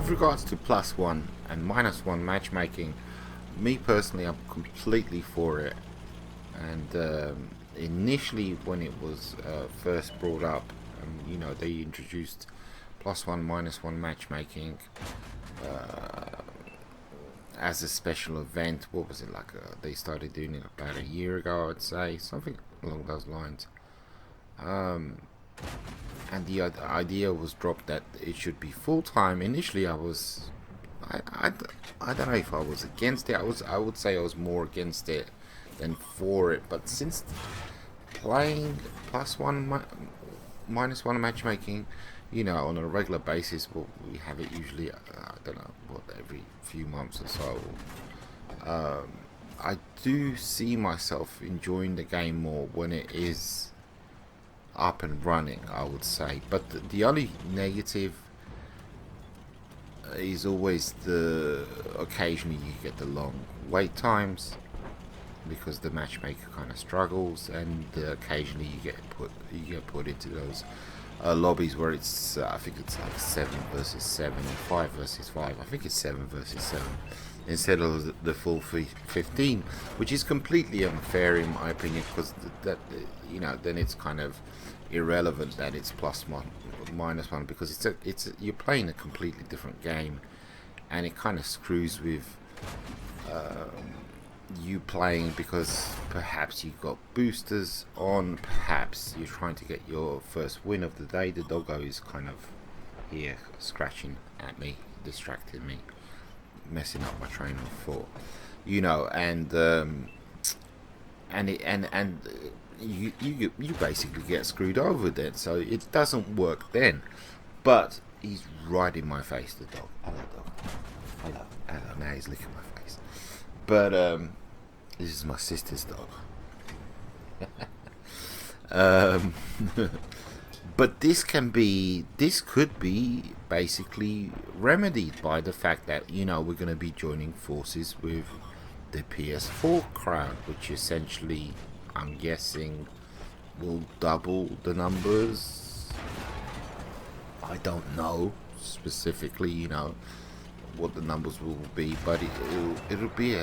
with regards to +1 and -1 matchmaking, me personally, I'm completely for it. And initially, when it was first brought up, they introduced +1, -1 matchmaking as a special event. What was it like? They started doing it about a year ago, I'd say, something along those lines. And the idea was dropped that it should be full time. Initially, I don't know if I was against it. I would say I was more against it than for it. But since playing +1 -1 matchmaking, on a regular basis, we have it usually. I don't know, every few months or so. I do see myself enjoying the game more when it is up and running, I would say. But the only negative is always the occasionally you get the long wait times because the matchmaker kind of struggles, and occasionally you get put into those lobbies where it's I think it's like 7 versus 7 and 5 versus 5. I think it's 7 versus 7 instead of the full 15, which is completely unfair in my opinion, because then it's kind of irrelevant that it's +1 -1, because you're playing a completely different game, and it kind of screws with you playing because perhaps you've got boosters on, perhaps you're trying to get your first win of the day. The doggo is kind of here scratching at me, distracting me, messing up my train of thought, and you basically get screwed over then, so it doesn't work then. But he's right in my face, the dog. Hello, dog. Hello. Now he's licking my face. But this is my sister's dog. But this could be basically remedied by the fact that we're going to be joining forces with the PS4 crowd, which essentially, I'm guessing, will double the numbers. I don't know specifically, what the numbers will be, but it'll be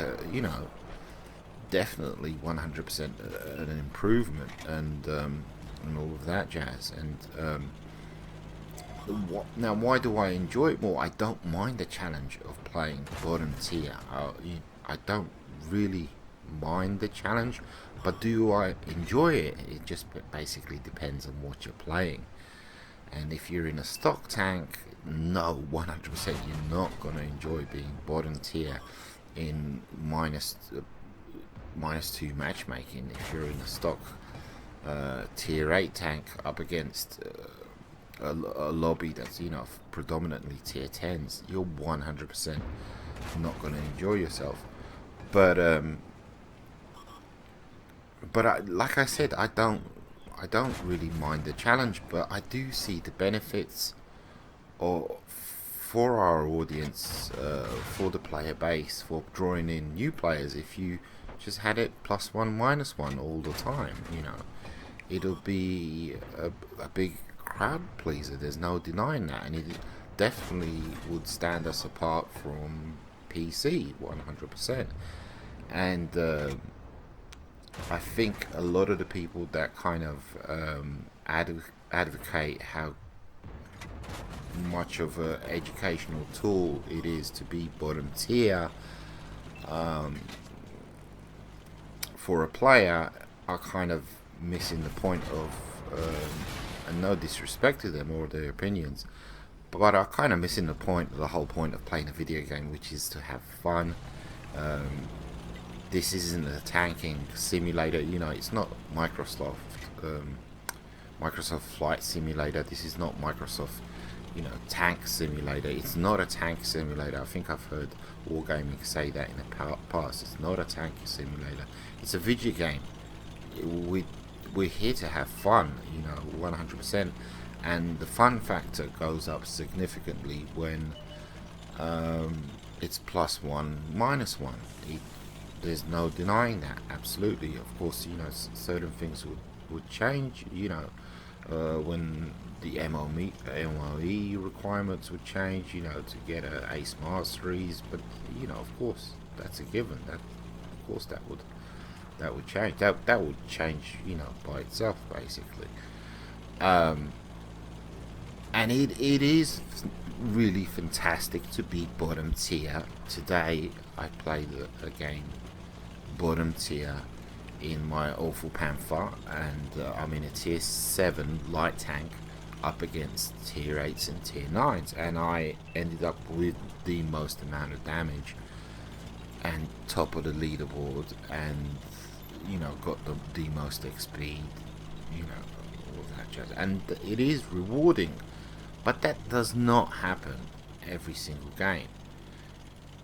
definitely 100% an improvement, and all of that jazz. And now, why do I enjoy it more? I don't mind the challenge of playing bottom tier. I don't really mind the challenge, but do I enjoy it? It just basically depends on what you're playing. And if you're in a stock tank, no, 100% you're not going to enjoy being bottom tier in -2 matchmaking. If you're in a stock tier 8 tank up against a lobby that's predominantly tier 10s, you're 100% not going to enjoy yourself. But like I said, I don't really mind the challenge, but I do see the benefits for our audience, for the player base, for drawing in new players. If you just had it +1 -1 all the time, it'll be a big crowd pleaser. There's no denying that, and it definitely would stand us apart from PC 100%. And I think a lot of the people that kind of advocate how much of an educational tool it is to be bottom tier for a player are kind of missing the point of, and no disrespect to them or their opinions, but are kind of missing the whole point of playing a video game, which is to have fun. This isn't a tanking simulator, it's not Microsoft Flight Simulator. This is not Microsoft, tank simulator. It's not a tank simulator. I think I've heard Wargaming say that in the past. It's not a tank simulator. It's a video game. We're here to have fun, 100%. And the fun factor goes up significantly when it's +1 -1. There's no denying that. Absolutely. Of course, certain things would change, when the MOE requirements would change, you know, to get a Ace Masteries. But you know, of course, that's a given. That, of course, that would change. That would change, you know, by itself, basically. Um, and it is really fantastic to be bottom tier. Today, I played a game bottom tier in my awful Panther, and I'm in a tier 7 light tank up against tier 8s and tier 9s, and I ended up with the most amount of damage and top of the leaderboard, and you know, got the most XP, you know, all that jazz. And it is rewarding, but that does not happen every single game.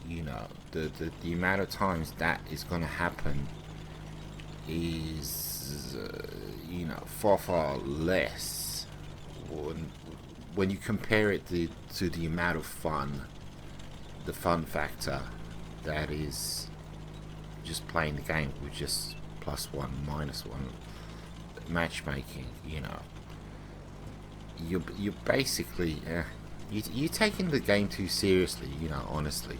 You know, the amount of times that is going to happen is you know, far less when you compare it to the amount of fun, the fun factor that is just playing the game with just +1, -1 matchmaking. You know, you're basically you're taking the game too seriously. You know, honestly,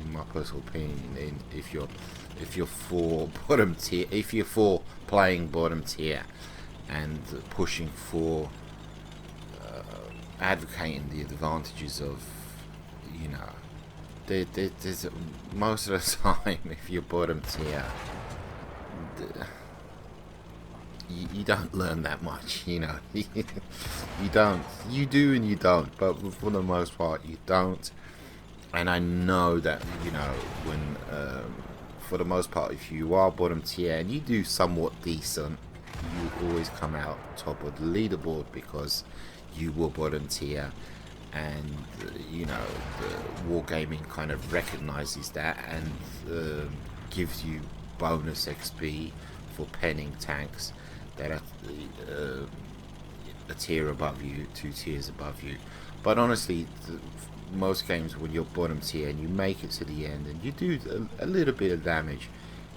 in my personal opinion, if you're for bottom tier, if you're for playing bottom tier and pushing for advocating the advantages of, you know, there's most of the time, if you're bottom tier, you don't learn that much, you know. You don't. You do and you don't, but for the most part, you don't. And I know that, you know, when for the most part, if you are bottom tier and you do somewhat decent, you always come out top of the leaderboard because you were bottom tier, and you know, the wargaming kind of recognizes that and gives you bonus XP for penning tanks that are a tier above you, 2 tiers above you. But honestly, most games when you're bottom tier and you make it to the end and you do a little bit of damage,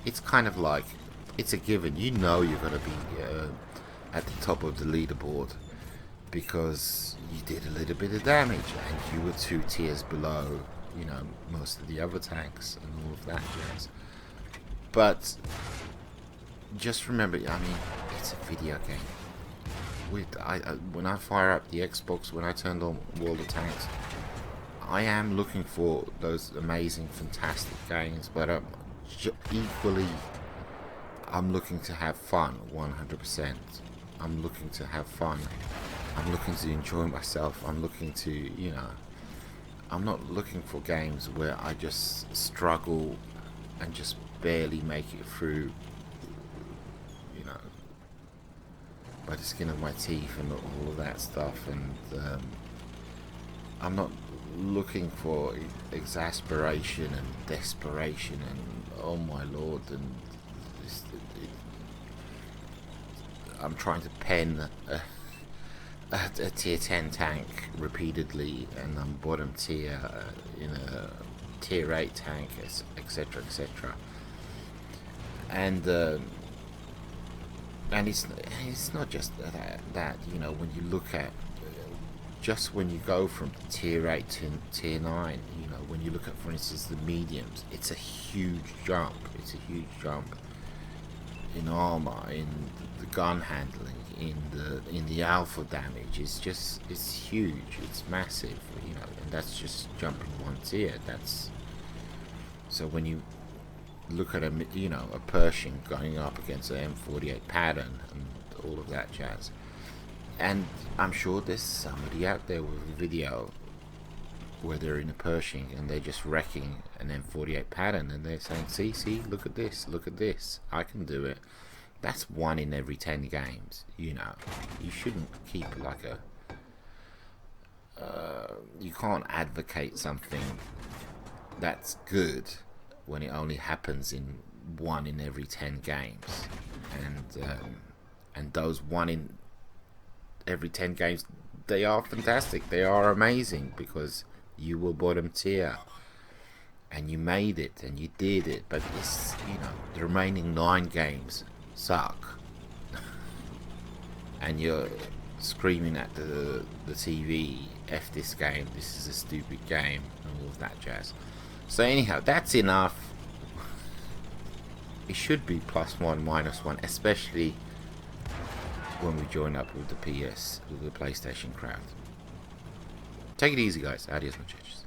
it's kind of like, it's a given. You know you're going to be at the top of the leaderboard because you did a little bit of damage and you were 2 tiers below, you know, most of the other tanks and all of that jazz. But just remember, I mean, it's a video game. When I fire up the Xbox, when I turned on World of Tanks, I am looking for those amazing, fantastic games, but equally, I'm looking to have fun, 100%. I'm looking to have fun. I'm looking to enjoy myself. I'm looking to, you know, I'm not looking for games where I just struggle and just barely make it through, you know, by the skin of my teeth and all of that stuff. And I'm not looking for exasperation and desperation and oh my lord, and I'm trying to pen a tier 10 tank repeatedly and I'm bottom tier in a tier 8 tank, etc, etc. And it's not just that, you know, when you look at just when you go from tier 8 to tier 9, you know, when you look at, for instance, the mediums, it's a huge jump. It's a huge jump in armor, in the gun handling, in the alpha damage. It's huge. It's massive, you know, and that's just jumping 1 tier. That's so when you look at a Pershing going up against an M48 pattern and all of that jazz. And I'm sure there's somebody out there with a video where they're in a Pershing and they're just wrecking an M48 pattern and they're saying, see, look at this, I can do it. That's 1 in every 10 games, you know. You shouldn't keep like a... you can't advocate something that's good when it only happens in 1 in every 10 games. And those 1 in every 10 games, they are fantastic, they are amazing because you were bottom tier and you made it and you did it. But it's, you know, the remaining 9 games suck and you're screaming at the TV, F this game, this is a stupid game, and all of that jazz. So anyhow, that's enough. It should be +1, -1, especially when we join up with the PS, with the PlayStation crowd. Take it easy, guys. Adios, muchachos.